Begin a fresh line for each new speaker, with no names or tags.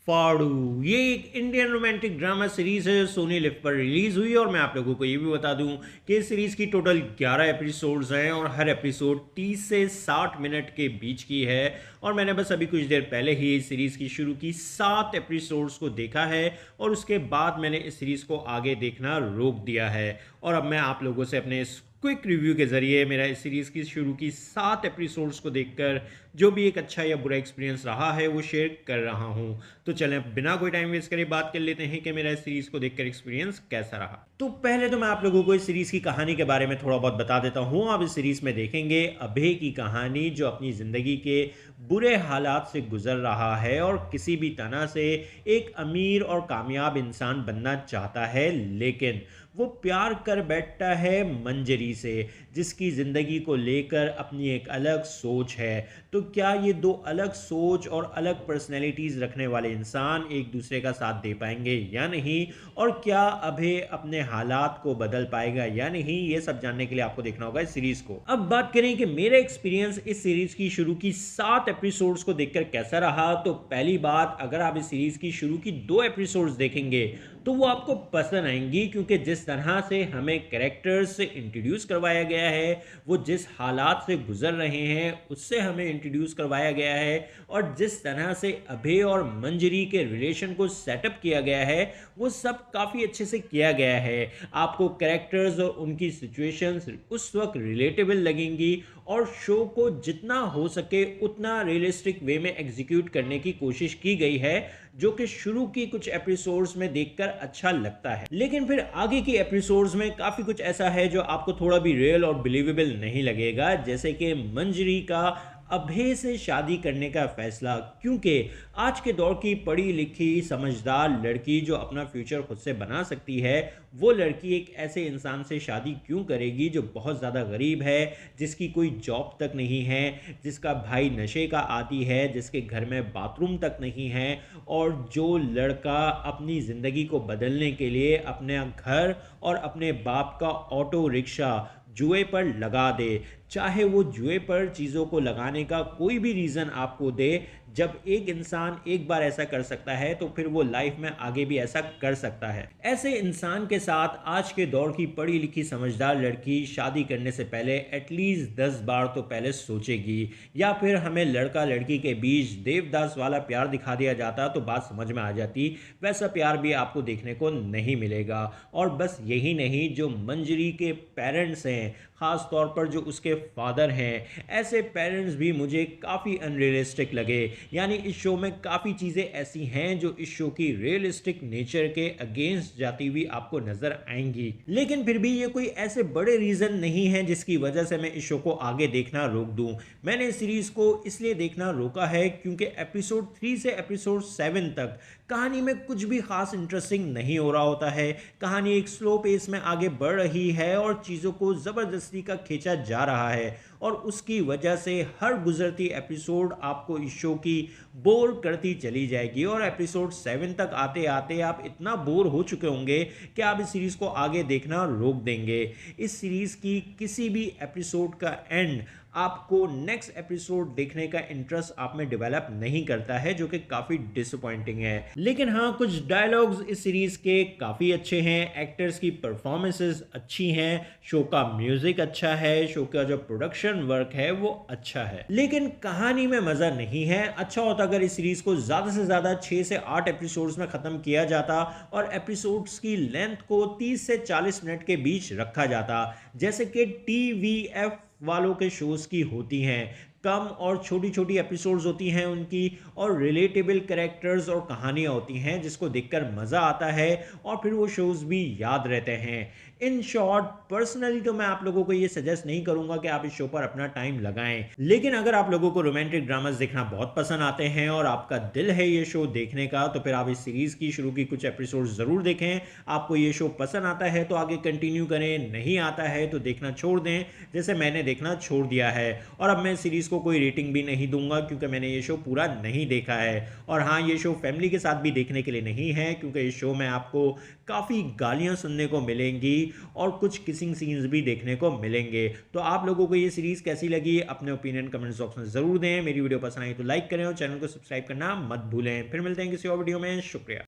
फाड़ू ये एक Indian romantic drama series है, सोनी लिव पर रिलीज हुई। और मैं आप लोगों को ये भी बता दूं कि इस सीरीज की टोटल 11 एपिसोड्स हैं और हर एपिसोड 30 से 60 मिनट के बीच की है। और मैंने बस अभी कुछ देर पहले ही इस सीरीज की शुरू की 7 एपिसोड्स को देखा है और उसके बाद मैंने इस सीरीज को आगे देखना रोक दिया है। और अब मैं आप लोगों से अपने इस क्विक रिव्यू के जरिए मेरा इस सीरीज की शुरू की 7 एपिसोड्स को देखकर जो भी एक अच्छा या बुरा एक्सपीरियंस रहा है वो शेयर कर रहा हूँ। तो चलें अब बिना कोई टाइम वेस्ट करे बात कर लेते हैं कि मेरा इस सीरीज को देखकर एक्सपीरियंस कैसा रहा। तो पहले तो मैं आप लोगों को इस सीरीज की कहानी के बारे में थोड़ा बहुत बता देता हूँ। आप इस सीरीज में देखेंगे अभय की कहानी, जो अपनी जिंदगी के बुरे हालात से गुजर रहा है और किसी भी तरह से एक अमीर और कामयाब इंसान बनना चाहता है, लेकिन वो प्यार कर बैठता है मंजरी से, जिसकी ज़िंदगी को लेकर अपनी एक अलग सोच है। तो क्या ये दो अलग सोच और अलग पर्सनैलिटीज़ रखने वाले इंसान एक दूसरे का साथ दे पाएंगे या नहीं, और क्या अभय अपने हालात को बदल पाएगा या नहीं, ये सब जानने के लिए आपको देखना होगा इस सीरीज़ को। अब बात करें कि मेरा एक्सपीरियंस इस सीरीज़ की शुरू की 7 एपिसोड्स को देखकर कैसा रहा। तो पहली बात, अगर आप इस सीरीज़ की शुरू की 2 एपिसोड्स देखेंगे तो वो आपको पसंद आएंगी, क्योंकि जिस तरह से हमें कैरेक्टर्स से इंट्रोड्यूस करवाया गया है, वो जिस हालात से गुजर रहे हैं उससे हमें इंट्रोड्यूस करवाया गया है, और जिस तरह से अभय और मंजरी के रिलेशन को सेटअप किया गया है वो सब काफ़ी अच्छे से किया गया है। आपको कैरेक्टर्स और उनकी सिचुएशंस उस वक्त रिलेटेबल लगेंगी और शो को जितना हो सके उतना रियलिस्टिक वे में एग्जीक्यूट करने की कोशिश की गई है, जो कि शुरू की कुछ एपिसोड्स में देखकर अच्छा लगता है। लेकिन फिर आगे की एपिसोड्स में काफ़ी कुछ ऐसा है जो आपको थोड़ा भी रियल और बिलीवेबल नहीं लगेगा, जैसे कि मंजरी का अभय से शादी करने का फैसला। क्योंकि आज के दौर की पढ़ी लिखी समझदार लड़की जो अपना फ्यूचर खुद से बना सकती है, वो लड़की एक ऐसे इंसान से शादी क्यों करेगी जो बहुत ज़्यादा गरीब है, जिसकी कोई जॉब तक नहीं है, जिसका भाई नशे का आदी है, जिसके घर में बाथरूम तक नहीं है, और जो लड़का अपनी ज़िंदगी को बदलने के लिए अपने घर और अपने बाप का ऑटो रिक्शा जुए पर लगा दे। चाहे वो जुए पर चीज़ों को लगाने का कोई भी रीज़न आपको दे, जब एक इंसान एक बार ऐसा कर सकता है तो फिर वो लाइफ में आगे भी ऐसा कर सकता है। ऐसे इंसान के साथ आज के दौर की पढ़ी लिखी समझदार लड़की शादी करने से पहले एटलीस्ट 10 बार तो पहले सोचेगी। या फिर हमें लड़का लड़की के बीच देवदास वाला प्यार दिखा दिया जाता तो बात समझ में आ जाती, वैसा प्यार भी आपको देखने को नहीं मिलेगा। और बस यही नहीं, जो मंजरी के पेरेंट्स हैं, ख़ास तौर पर जो उसके फादर हैं, ऐसे पेरेंट्स भी मुझे काफ़ी अनरियलिस्टिक लगे। यानी इस शो में काफ़ी चीज़ें ऐसी हैं जो इस शो की रियलिस्टिक नेचर के अगेंस्ट जाती हुई आपको नज़र आएंगी। लेकिन फिर भी ये कोई ऐसे बड़े रीज़न नहीं है जिसकी वजह से मैं इस शो को आगे देखना रोक दूं। मैंने इस सीरीज़ को इसलिए देखना रोका है क्योंकि एपिसोड 3 से एपिसोड 7 तक कहानी में कुछ भी खास इंटरेस्टिंग नहीं हो रहा होता है। कहानी एक स्लो पेस में आगे बढ़ रही है और चीज़ों को ज़बरदस्ती का खींचा जा रहा है, और उसकी वजह से हर गुजरती एपिसोड आपको इस शो की बोर करती चली जाएगी, और एपिसोड 7 तक आते आते आप इतना बोर हो चुके होंगे कि आप इस सीरीज़ को आगे देखना रोक देंगे। इस सीरीज़ की किसी भी एपिसोड का एंड आपको नेक्स्ट एपिसोड देखने का इंटरेस्ट आप में डेवलप नहीं करता है, जो कि काफ़ी डिसअपॉइंटिंग है। लेकिन हाँ, कुछ डायलॉग्स इस सीरीज़ के काफ़ी अच्छे हैं, एक्टर्स की परफॉर्मेंसेस अच्छी हैं, शो का म्यूज़िक अच्छा है, शो का जो प्रोडक्शन वर्क है वो अच्छा है। लेकिन कहानी में मज़ा नहीं है। अच्छा होता अगर इस सीरीज़ को ज़्यादा से ज़्यादा 6 से 8 एपिसोड्स में ख़त्म किया जाता और एपिसोड्स की लेंथ को 30 से 40 मिनट के बीच रखा जाता, जैसे कि टीवीएफ वालों के शोज़ की होती हैं। कम और छोटी छोटी एपिसोड्स होती हैं उनकी, और रिलेटेबल कैरेक्टर्स और कहानियाँ होती हैं जिसको देखकर मज़ा आता है और फिर वो शोज़ भी याद रहते हैं। इन शॉर्ट, पर्सनली तो मैं आप लोगों को ये सजेस्ट नहीं करूंगा कि आप इस शो पर अपना टाइम लगाएं। लेकिन अगर आप लोगों को रोमांटिक ड्रामास देखना बहुत पसंद आते हैं और आपका दिल है ये शो देखने का, तो फिर आप इस सीरीज़ की शुरू की कुछ एपिसोड ज़रूर देखें। आपको ये शो पसंद आता है तो आगे कंटिन्यू करें, नहीं आता है तो देखना छोड़ दें, जैसे मैंने देखना छोड़ दिया है। और अब मैं सीरीज़ को कोई रेटिंग भी नहीं दूंगा क्योंकि मैंने ये शो पूरा नहीं देखा है। और हाँ, ये शो फैमिली के साथ भी देखने के लिए नहीं है, क्योंकि इस शो में आपको काफ़ी गालियाँ सुनने को मिलेंगी और कुछ किसिंग सीन्स भी देखने को मिलेंगे। तो आप लोगों को ये सीरीज़ कैसी लगी, अपने ओपिनियन कमेंट्स बॉक्स में ज़रूर दें। मेरी वीडियो पसंद आई तो लाइक करें और चैनल को सब्सक्राइब करना मत भूलें। फिर मिलते हैं किसी और वीडियो में। शुक्रिया।